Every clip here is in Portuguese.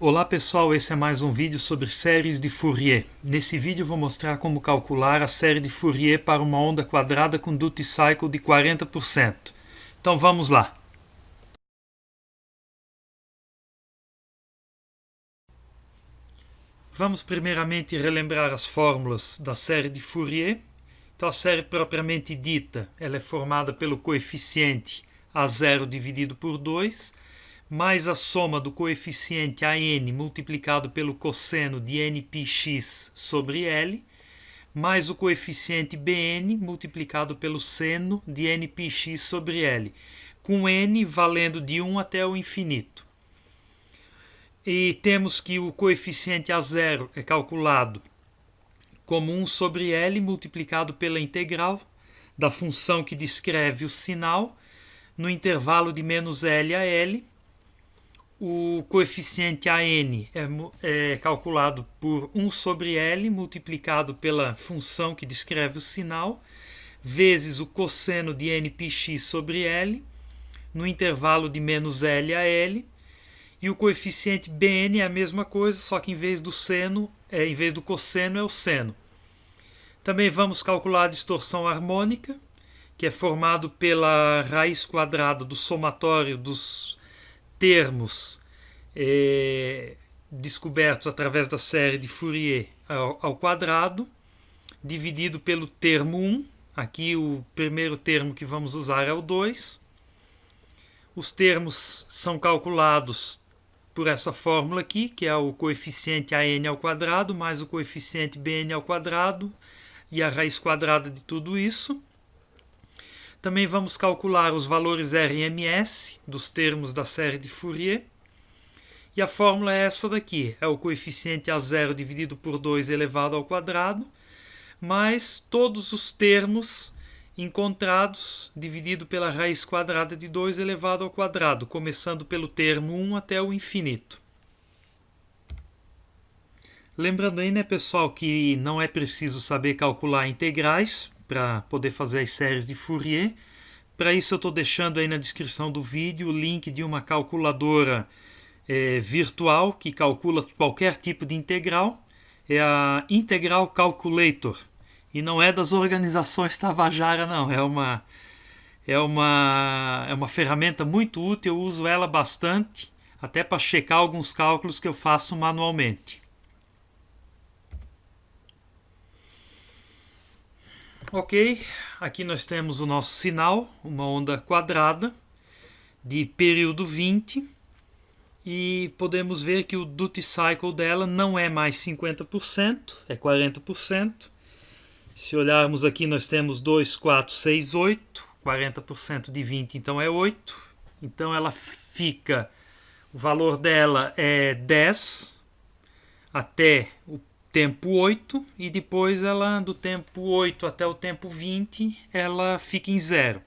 Olá pessoal, esse é mais um vídeo sobre séries de Fourier. Nesse vídeo eu vou mostrar como calcular a série de Fourier para uma onda quadrada com duty cycle de 40%. Então vamos lá. Vamos primeiramente relembrar as fórmulas da série de Fourier. Então a série propriamente dita, ela é formada pelo coeficiente A0 dividido por 2, mais a soma do coeficiente AN multiplicado pelo cosseno de nπx sobre L, mais o coeficiente Bn multiplicado pelo seno de nπx sobre L, com n valendo de 1 até o infinito. E temos que o coeficiente A0 é calculado como 1 sobre L multiplicado pela integral da função que descreve o sinal no intervalo de menos L a L. O coeficiente AN é calculado por 1 sobre L multiplicado pela função que descreve o sinal, vezes o cosseno de nπx sobre L, no intervalo de menos L a L. E o coeficiente Bn é a mesma coisa, só que em vez do cosseno é o seno. Também vamos calcular a distorção harmônica, que é formado pela raiz quadrada do somatório dos termos descobertos através da série de Fourier ao quadrado, dividido pelo termo 1. Aqui o primeiro termo que vamos usar é o 2. Os termos são calculados por essa fórmula aqui, que é o coeficiente AN ao quadrado mais o coeficiente Bn ao quadrado e a raiz quadrada de tudo isso. Também vamos calcular os valores RMS dos termos da série de Fourier. E a fórmula é essa daqui, é o coeficiente A0 dividido por 2 elevado ao quadrado, mais todos os termos encontrados dividido pela raiz quadrada de 2 elevado ao quadrado, começando pelo termo 1 até o infinito. Lembrando aí, né, pessoal, que não é preciso saber calcular integrais para poder fazer as séries de Fourier. Para isso eu estou deixando aí na descrição do vídeo o link de uma calculadora virtual que calcula qualquer tipo de integral. É a Integral Calculator. E não é das organizações Tabajara, não. É uma ferramenta muito útil, eu uso ela bastante, até para checar alguns cálculos que eu faço manualmente. Ok, aqui nós temos o nosso sinal, uma onda quadrada de período 20, e podemos ver que o duty cycle dela não é mais 50%, é 40%. Se olharmos aqui, nós temos 2, 4, 6, 8. 40% de 20, então é 8. Então ela fica, o valor dela é 10 até o tempo 8. E depois ela, do tempo 8 até o tempo 20, ela fica em 0.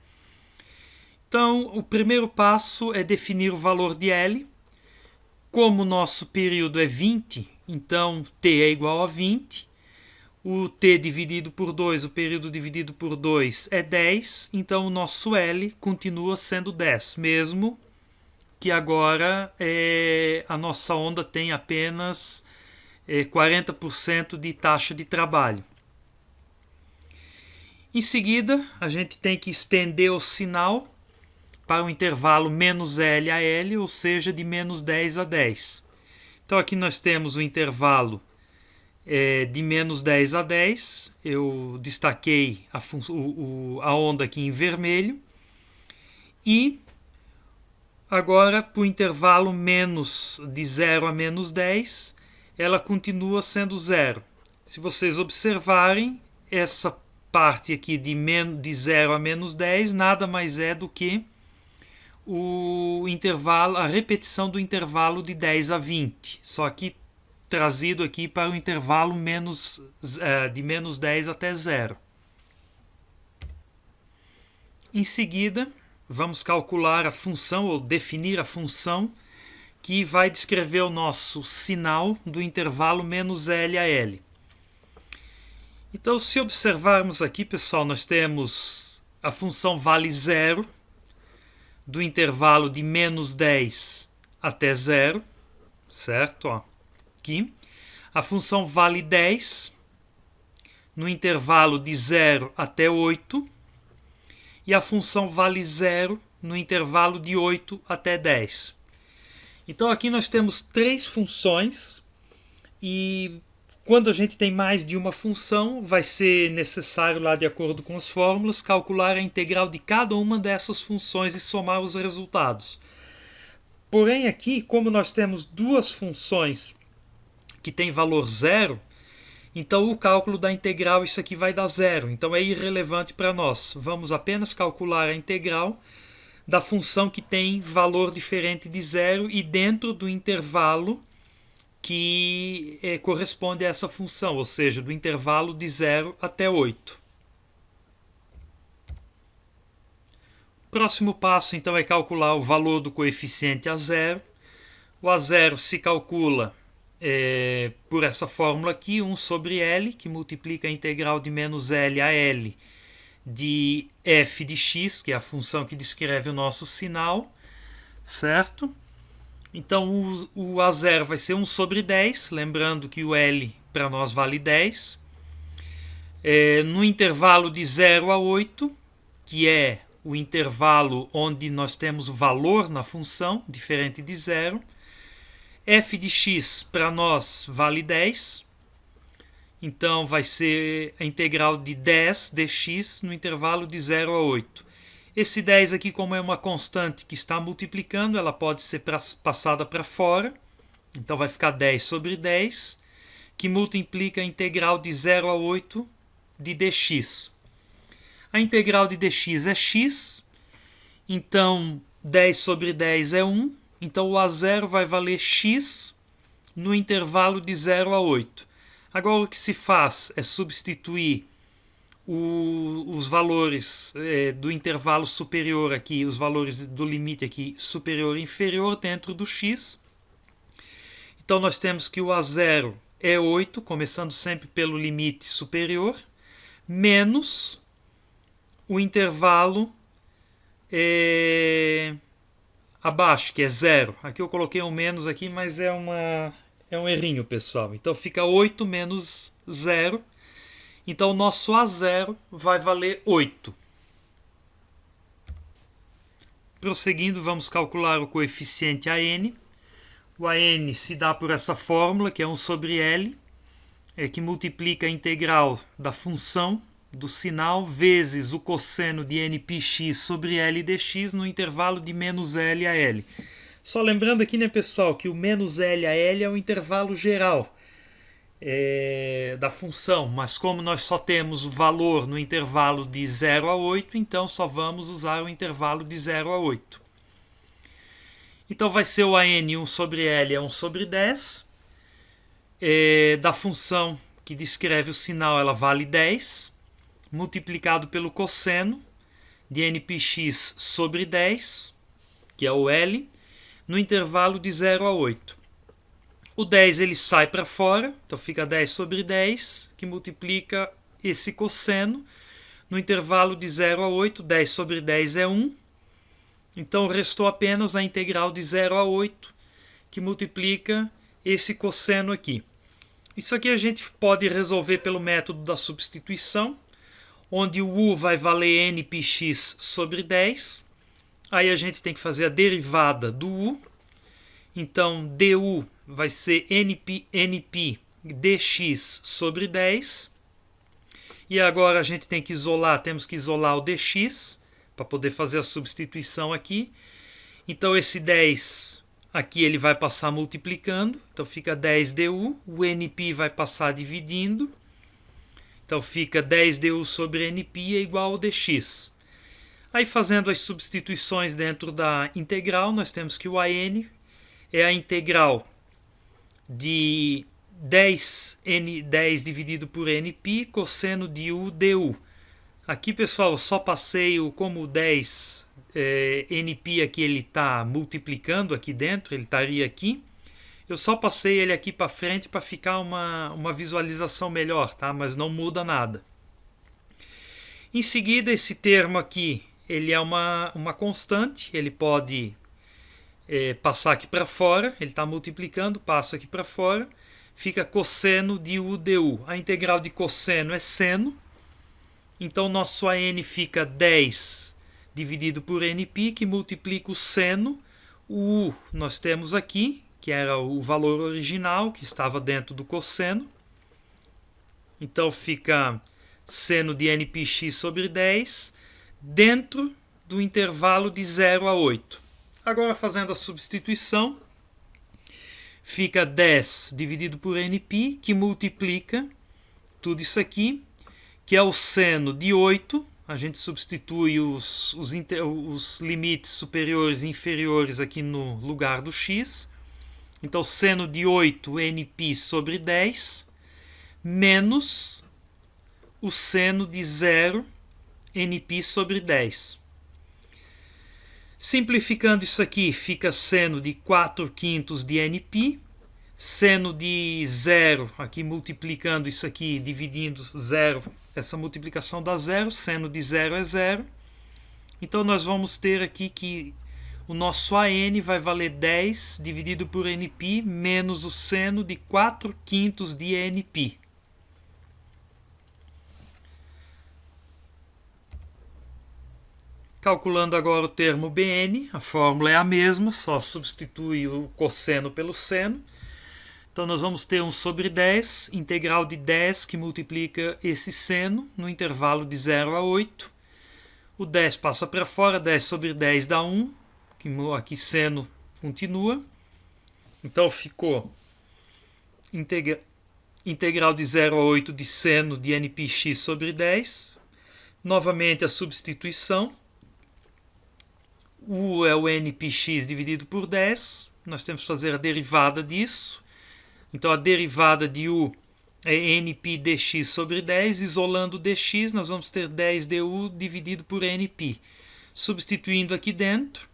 Então o primeiro passo é definir o valor de L. Como o nosso período é 20, então t é igual a 20. O t dividido por 2, o período dividido por 2 é 10, então o nosso L continua sendo 10, mesmo que agora a nossa onda tem apenas 40% de taxa de trabalho. Em seguida, a gente tem que estender o sinal para o intervalo menos L a L, ou seja, de menos 10 a 10. Então aqui nós temos o intervalo de menos 10 a 10, eu destaquei a onda aqui em vermelho, e agora para o intervalo de 0 a menos 10, ela continua sendo 0. Se vocês observarem, essa parte aqui de 0 a menos 10 nada mais é do que a repetição do intervalo de 10 a 20, só que trazido aqui para o intervalo de menos 10 até 0. Em seguida, vamos calcular a função, ou definir a função, que vai descrever o nosso sinal do intervalo menos L a L. Então, se observarmos aqui, pessoal, nós temos a função vale 0, do intervalo de menos 10 até 0. certo? Ó, aqui. A função vale 10 no intervalo de 0 até 8 e a função vale 0 no intervalo de 8 até 10. Então aqui nós temos 3 funções e quando a gente tem mais de uma função, vai ser necessário, lá de acordo com as fórmulas, calcular a integral de cada uma dessas funções e somar os resultados. Porém aqui, como nós temos duas funções que têm valor zero, então o cálculo da integral, isso aqui vai dar zero. Então é irrelevante para nós. Vamos apenas calcular a integral da função que tem valor diferente de zero e dentro do intervalo que corresponde a essa função, ou seja, do intervalo de 0 até 8. Próximo passo, então, é calcular o valor do coeficiente a zero. O a zero se calcula por essa fórmula aqui, 1 sobre L, que multiplica a integral de menos L a L de f de x, que é a função que descreve o nosso sinal, certo? Então o A0 vai ser 1 sobre 10, lembrando que o L para nós vale 10. No intervalo de 0 a 8, que é o intervalo onde nós temos o valor na função, diferente de 0. F de x para nós vale 10. Então vai ser a integral de 10 dx no intervalo de 0 a 8. Esse 10 aqui, como é uma constante que está multiplicando, ela pode ser passada para fora. Então vai ficar 10 sobre 10, que multiplica a integral de 0 a 8 de dx. A integral de dx é x, então 10 sobre 10 é 1. Então o A0 vai valer x no intervalo de 0 a 8. Agora o que se faz é substituir os valores do intervalo superior aqui, os valores do limite aqui superior e inferior dentro do x. Então nós temos que o A0 é 8, começando sempre pelo limite superior, menos o intervalo abaixo, que é 0. Aqui eu coloquei um menos aqui, mas é um errinho, pessoal. Então fica 8 menos 0. Então o nosso A0 vai valer 8. Prosseguindo, vamos calcular o coeficiente AN. O AN se dá por essa fórmula, que é 1 sobre L, que multiplica a integral da função do sinal vezes o cosseno de nπx sobre L dx no intervalo de menos L a L. Só lembrando aqui, né, pessoal, que o menos L a L é o intervalo geral da função, mas como nós só temos o valor no intervalo de 0 a 8, então só vamos usar o intervalo de 0 a 8. Então vai ser o AN 1 sobre L é 1 sobre 10. Da função que descreve o sinal, ela vale 10, multiplicado pelo cosseno de nπx sobre 10, que é o L, no intervalo de 0 a 8. O 10 ele sai para fora, então fica 10 sobre 10, que multiplica esse cosseno. No intervalo de 0 a 8, 10 sobre 10 é 1. Então restou apenas a integral de 0 a 8, que multiplica esse cosseno aqui. Isso aqui a gente pode resolver pelo método da substituição, onde o u vai valer nπx sobre 10. Aí a gente tem que fazer a derivada do u. Então du vai ser np dx sobre 10. E agora a gente tem que isolar, temos que isolar o dx para poder fazer a substituição aqui. Então esse 10 aqui ele vai passar multiplicando, então fica 10 du, o np vai passar dividindo. Então fica 10 du sobre np é igual ao dx. Aí fazendo as substituições dentro da integral, nós temos que o AN é a integral de 10 dividido por nπ, cosseno de u du. Aqui, pessoal, eu só passei como o 10 nπ aqui ele está multiplicando aqui dentro, ele estaria aqui. Eu só passei ele aqui para frente para ficar uma visualização melhor, tá? Mas não muda nada. Em seguida, esse termo aqui, ele é uma constante, ele pode passar aqui para fora, ele está multiplicando, passa aqui para fora, fica cosseno de u du. A integral de cosseno é seno, então nosso AN fica 10 dividido por nπ, que multiplica o seno. O u nós temos aqui, que era o valor original, que estava dentro do cosseno. Então fica seno de nπx sobre 10, dentro do intervalo de 0 a 8. Agora, fazendo a substituição, fica 10 dividido por nπ, que multiplica tudo isso aqui, que é o seno de 8. A gente substitui os limites superiores e inferiores aqui no lugar do x. Então, seno de 8 nπ sobre 10, menos o seno de 0 nπ sobre 10. Simplificando isso aqui, fica seno de 4/5 de nπ, seno de 0, aqui multiplicando isso aqui, dividindo 0, essa multiplicação dá 0, seno de 0 é 0. Então nós vamos ter aqui que o nosso AN vai valer 10 dividido por nπ menos o seno de 4/5 de nπ. Calculando agora o termo Bn, a fórmula é a mesma, só substitui o cosseno pelo seno. Então nós vamos ter 1 sobre 10, integral de 10 que multiplica esse seno no intervalo de 0 a 8. O 10 passa para fora, 10 sobre 10 dá 1, aqui seno continua. Então ficou integral de 0 a 8 de seno de nπx sobre 10. Novamente a substituição. U é o nπx dividido por 10. Nós temos que fazer a derivada disso. Então, a derivada de u é nπ dx sobre 10. Isolando dx, nós vamos ter 10 du dividido por nπ. Substituindo aqui dentro,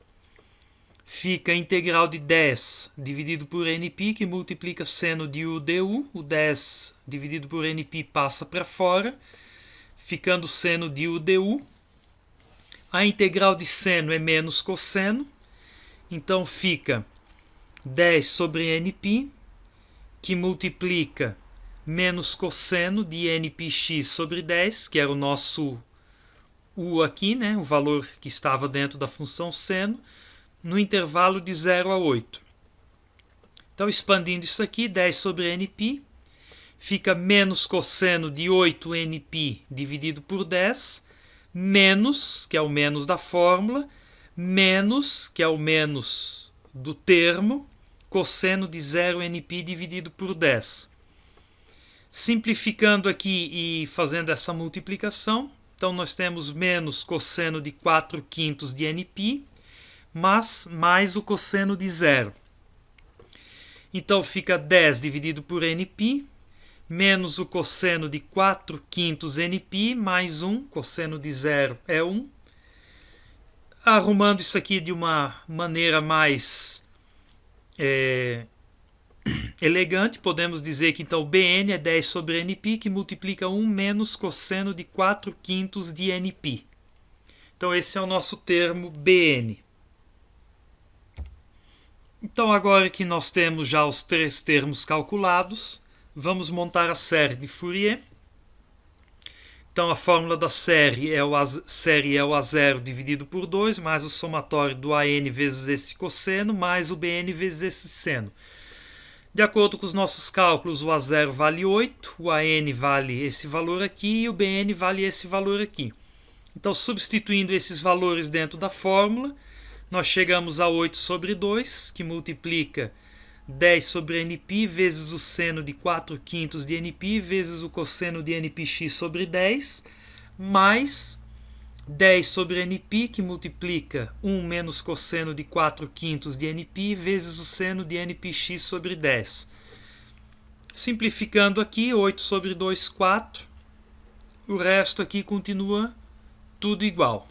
fica a integral de 10 dividido por nπ, que multiplica seno de u du. O 10 dividido por nπ passa para fora, ficando seno de u du. A integral de seno é menos cosseno, então fica 10 sobre nπ, que multiplica menos cosseno de nπx sobre 10, que era o nosso u aqui, né, o valor que estava dentro da função seno, no intervalo de 0 a 8. Então, expandindo isso aqui, 10 sobre nπ, fica menos cosseno de 8 nπ dividido por 10, menos, que é o menos da fórmula, menos, que é o menos do termo, cosseno de 0 nπ dividido por 10. Simplificando aqui e fazendo essa multiplicação, então nós temos menos cosseno de 4/5 de nπ, mas mais o cosseno de 0. Então fica 10 dividido por nπ, menos o cosseno de 4/5 nπ, mais 1, cosseno de 0 é 1. Arrumando isso aqui de uma maneira mais elegante, podemos dizer que então Bn é 10 sobre nπ, que multiplica 1 menos cosseno de 4/5 de nπ. Então esse é o nosso termo Bn. Então agora que nós temos já os três termos calculados, vamos montar a série de Fourier. Então a fórmula da série é o A0 dividido por 2, mais o somatório do AN vezes esse cosseno, mais o BN vezes esse seno. De acordo com os nossos cálculos, o A0 vale 8, o AN vale esse valor aqui e o BN vale esse valor aqui. Então, substituindo esses valores dentro da fórmula, nós chegamos a 8 sobre 2, que multiplica 10 sobre nπ vezes o seno de 4/5 de nπ vezes o cosseno de nπx sobre 10, mais 10 sobre nπ, que multiplica 1 menos cosseno de 4/5 de nπ vezes o seno de nπx sobre 10. Simplificando aqui, 8 sobre 2, 4. O resto aqui continua tudo igual.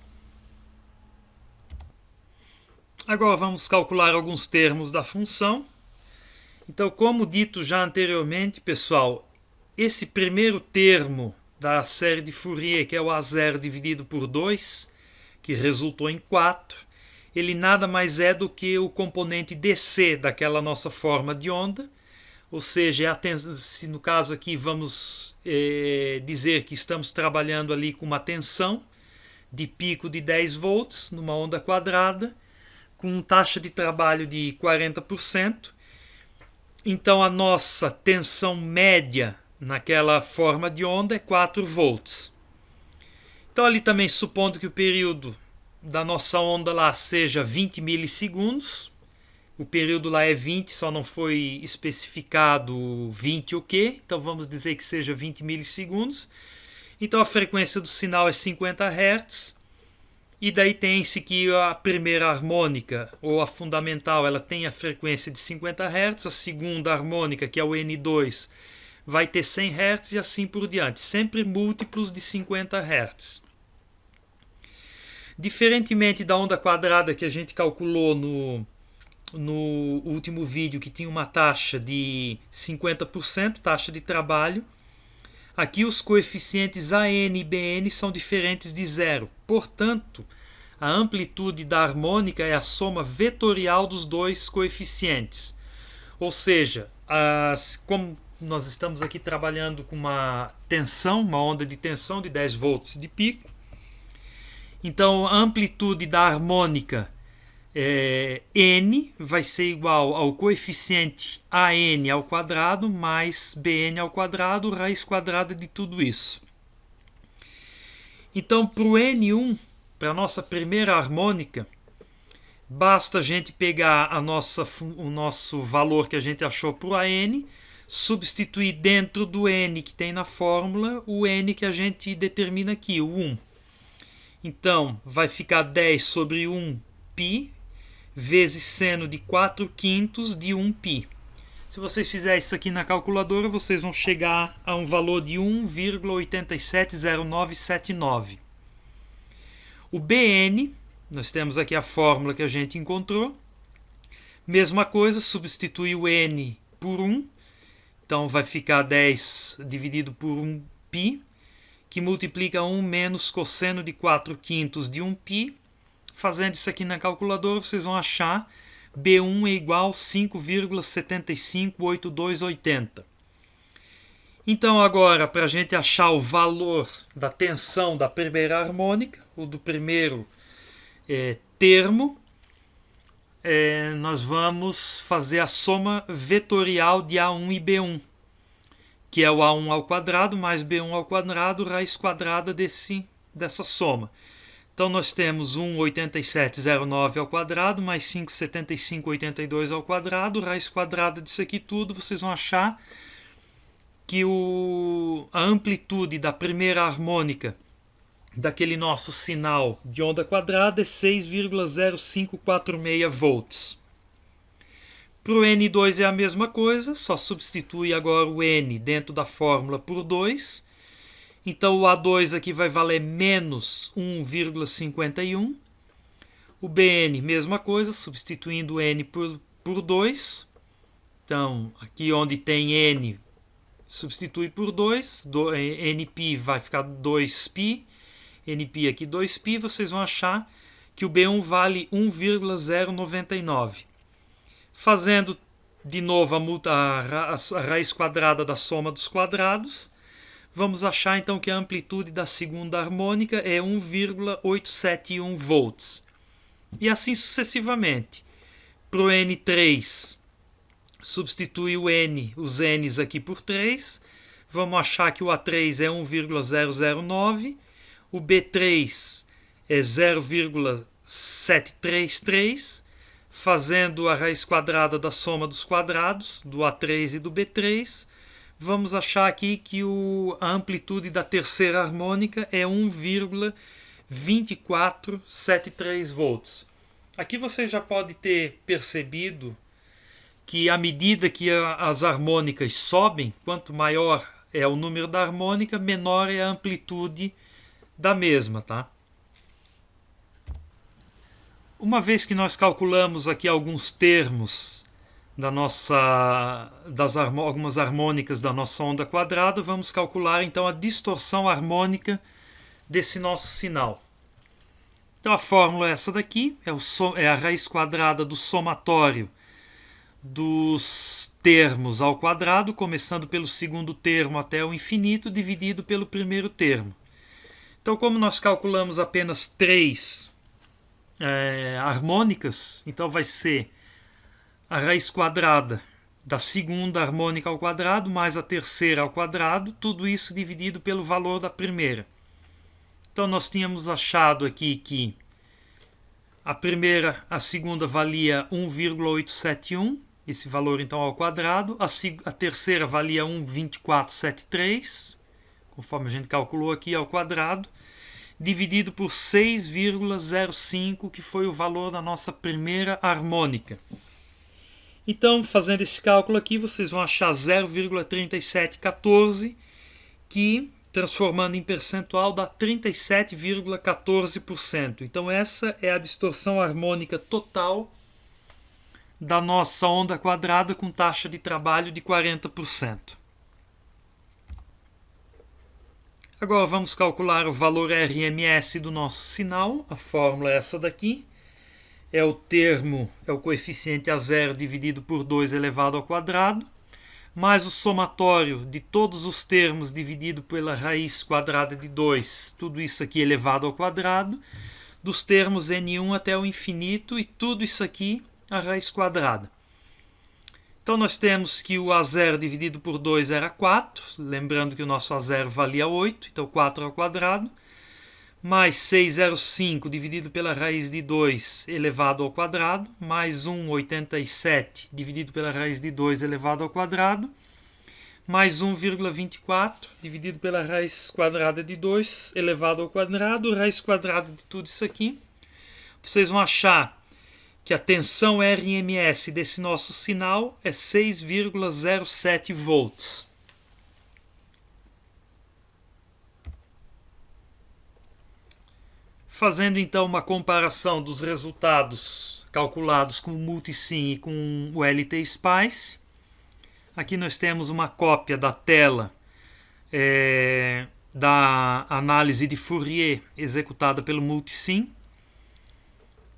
Agora vamos calcular alguns termos da função. Então, como dito já anteriormente, pessoal, esse primeiro termo da série de Fourier, que é o A0 dividido por 2, que resultou em 4, ele nada mais é do que o componente DC daquela nossa forma de onda, ou seja, se no caso aqui vamos dizer que estamos trabalhando ali com uma tensão de pico de 10 volts numa onda quadrada, com taxa de trabalho de 40%, então a nossa tensão média naquela forma de onda é 4 volts. Então ali também, supondo que o período da nossa onda lá seja 20 milissegundos, o período lá é 20, só não foi especificado 20 o quê, então vamos dizer que seja 20 milissegundos. Então a frequência do sinal é 50 Hz, e daí tem-se que a primeira harmônica, ou a fundamental, ela tem a frequência de 50 Hz, a segunda harmônica, que é o N2, vai ter 100 Hz e assim por diante, sempre múltiplos de 50 Hz. Diferentemente da onda quadrada que a gente calculou no último vídeo, que tinha uma taxa de 50%, taxa de trabalho, aqui os coeficientes AN e BN são diferentes de zero. Portanto, a amplitude da harmônica é a soma vetorial dos dois coeficientes. Ou seja, como nós estamos aqui trabalhando com uma tensão, uma onda de tensão de 10 volts de pico, então a amplitude da harmônica N vai ser igual ao coeficiente AN ao quadrado mais BN ao quadrado, raiz quadrada de tudo isso. Então, para o N1, para a nossa primeira harmônica, basta a gente pegar o nosso valor que a gente achou para o AN, substituir dentro do N que tem na fórmula o N que a gente determina aqui, o 1. Então, vai ficar 10 sobre 1π vezes seno de 4/5 de 1π. Se vocês fizerem isso aqui na calculadora, vocês vão chegar a um valor de 1,870979. O BN, nós temos aqui a fórmula que a gente encontrou. Mesma coisa, substitui o N por 1. Então vai ficar 10 dividido por 1π, que multiplica 1 menos cosseno de 4/5 de 1π. Fazendo isso aqui na calculadora, vocês vão achar B1 é igual a 5,758280. Então agora, para a gente achar o valor da tensão da primeira harmônica, ou do primeiro termo, nós vamos fazer a soma vetorial de A1 e B1, que é o A1 ao quadrado mais B1 ao quadrado, raiz quadrada dessa soma. Então nós temos 1,8709 ao quadrado mais 5,7582 ao quadrado, raiz quadrada disso aqui tudo, vocês vão achar que a amplitude da primeira harmônica daquele nosso sinal de onda quadrada é 6,0546 volts. Para o N2 é a mesma coisa, só substitui agora o N dentro da fórmula por 2. Então o A2 aqui vai valer menos 1,51. O BN, mesma coisa, substituindo o N por 2. Então aqui onde tem N, substitui por 2. Nπ vai ficar 2π. Nπ aqui 2π. Vocês vão achar que o B1 vale 1,099. Fazendo de novo a raiz quadrada da soma dos quadrados, vamos achar então que a amplitude da segunda harmônica é 1,871 volts. E assim sucessivamente. Para o N3, substitui os N's aqui por 3. Vamos achar que o A3 é 1,009. O B3 é 0,733. Fazendo a raiz quadrada da soma dos quadrados, do A3 e do B3, vamos achar aqui que a amplitude da terceira harmônica é 1,2473 volts. Aqui você já pode ter percebido que à medida que as harmônicas sobem, quanto maior é o número da harmônica, menor é a amplitude da mesma, tá? Uma vez que nós calculamos aqui alguns termos algumas harmônicas da nossa onda quadrada, vamos calcular então a distorção harmônica desse nosso sinal. Então a fórmula é essa daqui, é a raiz quadrada do somatório dos termos ao quadrado, começando pelo segundo termo até o infinito, dividido pelo primeiro termo. Então, como nós calculamos apenas 3 harmônicas, então vai ser a raiz quadrada da segunda harmônica ao quadrado mais a terceira ao quadrado, tudo isso dividido pelo valor da primeira. Então nós tínhamos achado aqui que a segunda valia 1,871, esse valor então ao quadrado, a terceira valia 1,2473, conforme a gente calculou aqui ao quadrado, dividido por 6,05, que foi o valor da nossa primeira harmônica. Então, fazendo esse cálculo aqui, vocês vão achar 0,3714, que, transformando em percentual, dá 37,14%. Então, essa é a distorção harmônica total da nossa onda quadrada com taxa de trabalho de 40%. Agora vamos calcular o valor RMS do nosso sinal. A fórmula é essa daqui. É o coeficiente a zero dividido por 2 elevado ao quadrado, mais o somatório de todos os termos dividido pela raiz quadrada de 2, tudo isso aqui elevado ao quadrado, dos termos N1 até o infinito, e tudo isso aqui a raiz quadrada. Então nós temos que o A0 dividido por 2 era 4, lembrando que o nosso A0 valia 8, então 4 ao quadrado, mais 605 dividido pela raiz de 2 elevado ao quadrado, mais 1,87 dividido pela raiz de 2 elevado ao quadrado, mais 1,24 dividido pela raiz quadrada de 2 elevado ao quadrado, raiz quadrada de tudo isso aqui. Vocês vão achar que a tensão RMS desse nosso sinal é 6,07 volts. Fazendo então uma comparação dos resultados calculados com o Multisim e com o LT-Spice, aqui nós temos uma cópia da tela da análise de Fourier executada pelo Multisim.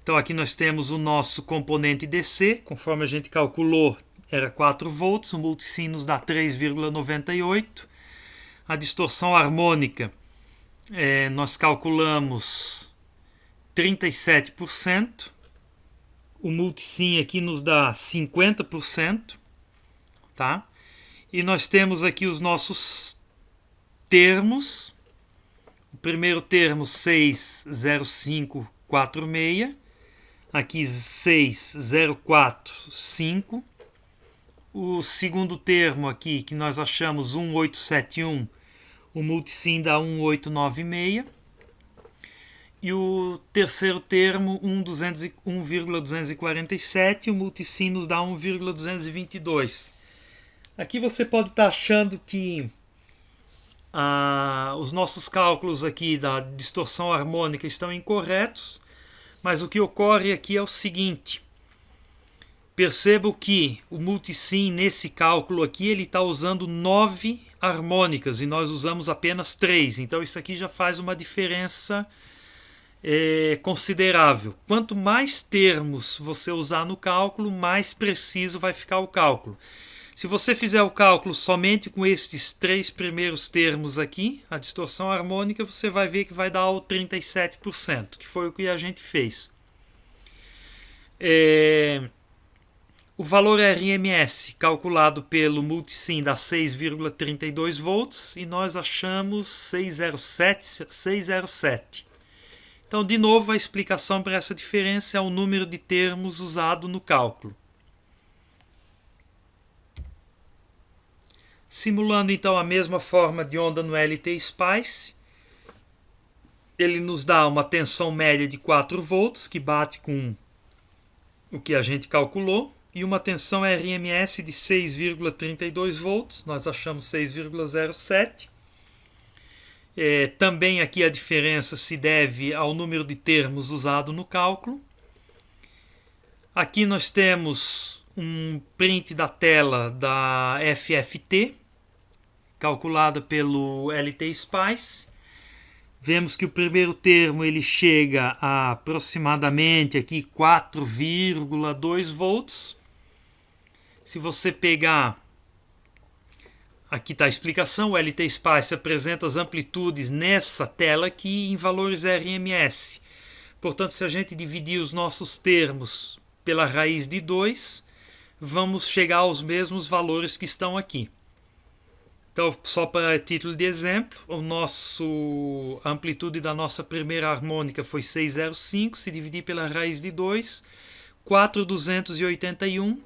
Então aqui nós temos o nosso componente DC, conforme a gente calculou era 4 volts, o Multisim nos dá 3,98. A distorção harmônica nós calculamos 37%, o Multisim aqui nos dá 50%, tá? E nós temos aqui os nossos termos. O primeiro termo 60546, aqui 6045. O segundo termo aqui que nós achamos 1871, o Multisim dá 1896. E o terceiro termo, 1,247, o Multisim nos dá 1,222. Aqui você pode estar achando que os nossos cálculos aqui da distorção harmônica estão incorretos, mas o que ocorre aqui é o seguinte. Percebo que o Multisim, nesse cálculo aqui, ele está usando 9 harmônicas e nós usamos apenas 3. Então isso aqui já faz uma diferença considerável. Quanto mais termos você usar no cálculo, mais preciso vai ficar o cálculo. Se você fizer o cálculo somente com estes 3 primeiros termos aqui, a distorção harmônica, você vai ver que vai dar o 37%, que foi o que a gente fez. O valor RMS calculado pelo Multisim dá 6,32 volts e nós achamos 607. Então, de novo, a explicação para essa diferença é o número de termos usado no cálculo. Simulando então a mesma forma de onda no LT-Spice, ele nos dá uma tensão média de 4 volts, que bate com o que a gente calculou, e uma tensão RMS de 6,32 volts, nós achamos 6,07. Também aqui a diferença se deve ao número de termos usado no cálculo. Aqui nós temos um print da tela da FFT, calculada pelo LT-Spice. Vemos que o primeiro termo ele chega a aproximadamente aqui 4,2 volts. Se você pegar, aqui está a explicação, o LT Spice apresenta as amplitudes nessa tela aqui em valores RMS. Portanto, se a gente dividir os nossos termos pela raiz de 2, vamos chegar aos mesmos valores que estão aqui. Então, só para título de exemplo, a amplitude da nossa primeira harmônica foi 605, se dividir pela raiz de 2, 4,281,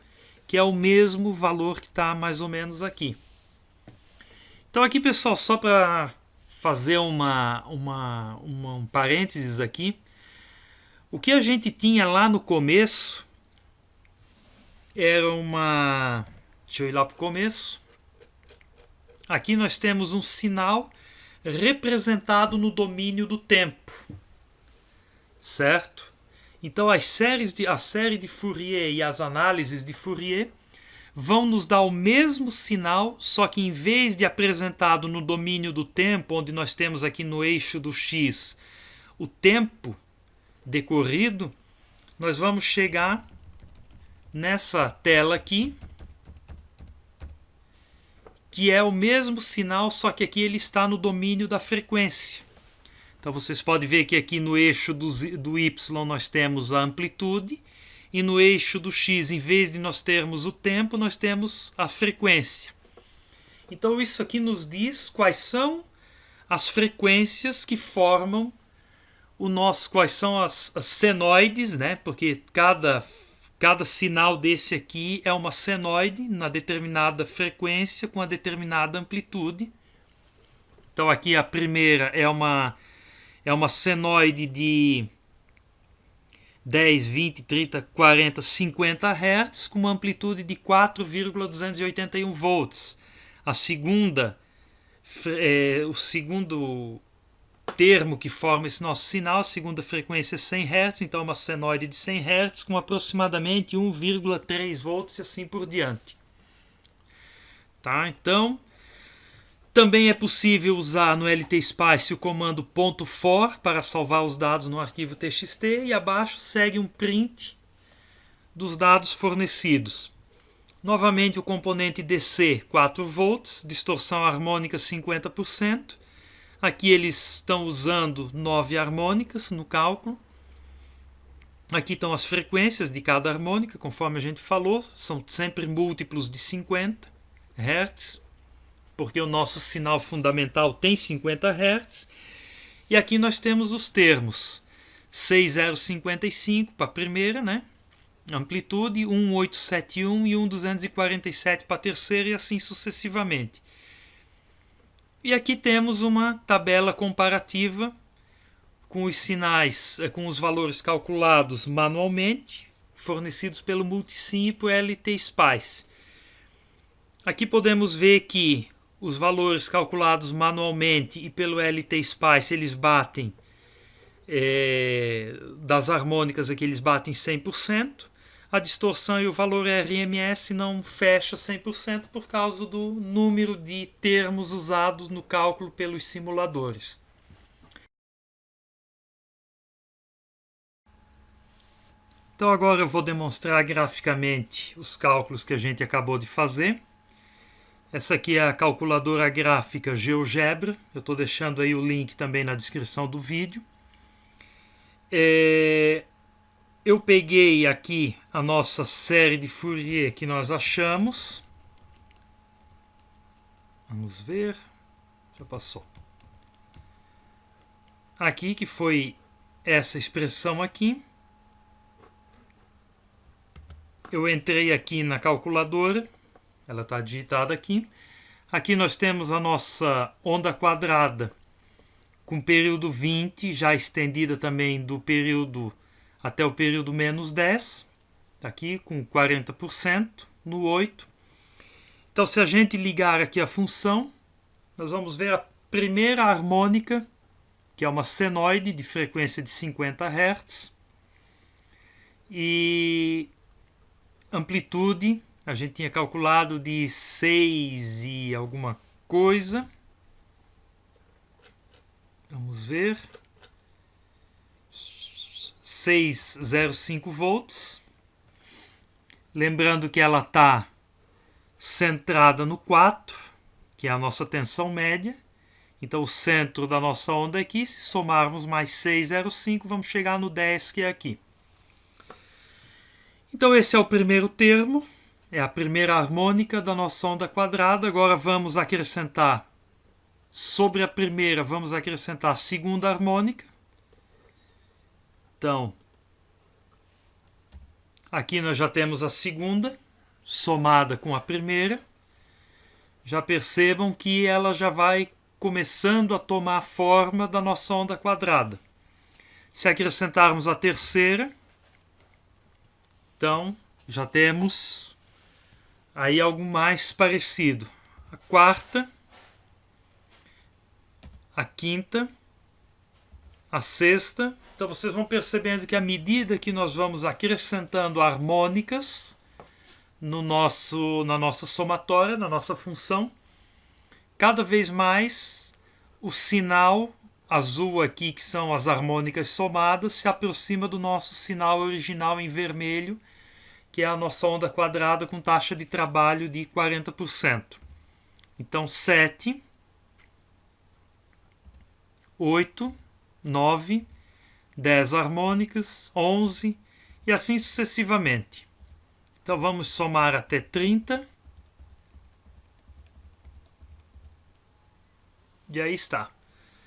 que é o mesmo valor que está mais ou menos aqui. Então aqui, pessoal, só para fazer um parênteses aqui, o que a gente tinha lá no começo era uma... Deixa eu ir lá para o começo. Aqui nós temos um sinal representado no domínio do tempo, certo? Então a série de Fourier e as análises de Fourier vão nos dar o mesmo sinal, só que em vez de apresentado no domínio do tempo, onde nós temos aqui no eixo do x o tempo decorrido, nós vamos chegar nessa tela aqui, que é o mesmo sinal, só que aqui ele está no domínio da frequência. Então vocês podem ver que aqui no eixo do y nós temos a amplitude, e no eixo do x, em vez de nós termos o tempo, nós temos a frequência. Então isso aqui nos diz quais são as frequências que formam quais são as senoides, né? Porque cada sinal desse aqui é uma senoide na determinada frequência com a determinada amplitude. Então aqui a primeira é uma senoide de 10, 20, 30, 40, 50 Hz com uma amplitude de 4,281 volts. A segunda, o segundo termo que forma esse nosso sinal, a segunda frequência é 100 Hz, então é uma senoide de 100 Hz com aproximadamente 1,3 volts e assim por diante. Tá? Então, também é possível usar no LT Spice o comando .for para salvar os dados no arquivo TXT e abaixo segue um print dos dados fornecidos. Novamente o componente DC 4 volts, distorção harmônica 50%. Aqui eles estão usando 9 harmônicas no cálculo. Aqui estão as frequências de cada harmônica, conforme a gente falou, são sempre múltiplos de 50 Hz, porque o nosso sinal fundamental tem 50 Hz. E aqui nós temos os termos 6055 para a primeira, né? Amplitude, 1871 e 1247 para a terceira e assim sucessivamente. E aqui temos uma tabela comparativa com os sinais, com os valores calculados manualmente, fornecidos pelo Multisim e pelo LT Spice. Aqui podemos ver que os valores calculados manualmente e pelo LT Spice, eles batem, das harmônicas aqui eles batem 100%. A distorção e o valor RMS não fecha 100% por causa do número de termos usados no cálculo pelos simuladores. Então agora eu vou demonstrar graficamente os cálculos que a gente acabou de fazer. Essa aqui é a calculadora gráfica GeoGebra. Eu estou deixando aí o link também na descrição do vídeo. Eu peguei aqui a nossa série de Fourier que nós achamos. Vamos ver. Já passou. Aqui que foi essa expressão aqui. Eu entrei aqui na calculadora. Ela está digitada aqui. Aqui nós temos a nossa onda quadrada com período 20, já estendida também do período até o período menos 10, está aqui com 40% no 8. Então se a gente ligar aqui a função, nós vamos ver a primeira harmônica, que é uma senoide de frequência de 50 Hz, e amplitude, a gente tinha calculado de 6 e alguma coisa, Vamos ver. 605 volts. Lembrando que ela está centrada no 4, que é a nossa tensão média. Então o centro da nossa onda é aqui. Se somarmos mais 605, vamos chegar no 10, que é aqui. Então esse é o primeiro termo. É a primeira harmônica da nossa onda quadrada. Agora vamos acrescentar, sobre a primeira, vamos acrescentar a segunda harmônica. Então, aqui nós já temos a segunda, somada com a primeira. Já percebam que ela já vai começando a tomar a forma da nossa onda quadrada. Se acrescentarmos a terceira, então já temos aí algo mais parecido. A quarta, a quinta, a sexta. Então vocês vão percebendo que à medida que nós vamos acrescentando harmônicas na nossa somatória, na nossa função, cada vez mais o sinal azul aqui, que são as harmônicas somadas, se aproxima do nosso sinal original em vermelho, que é a nossa onda quadrada com taxa de trabalho de 40%. Então 7, 8, 9, 10 harmônicas, 11 e assim sucessivamente. Então vamos somar até 30. E aí está.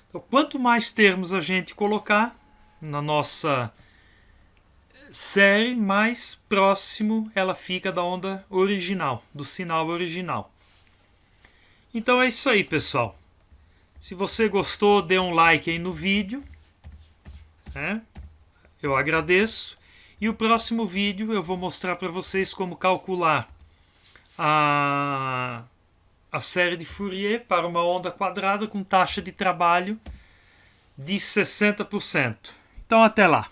Então, quanto mais termos a gente colocar na nossa série, mais próximo ela fica da onda original, do sinal original. Então é isso aí, pessoal. Se você gostou, dê um like aí no vídeo. Eu agradeço. E o próximo vídeo eu vou mostrar para vocês como calcular a série de Fourier para uma onda quadrada com taxa de trabalho de 60%. Então até lá!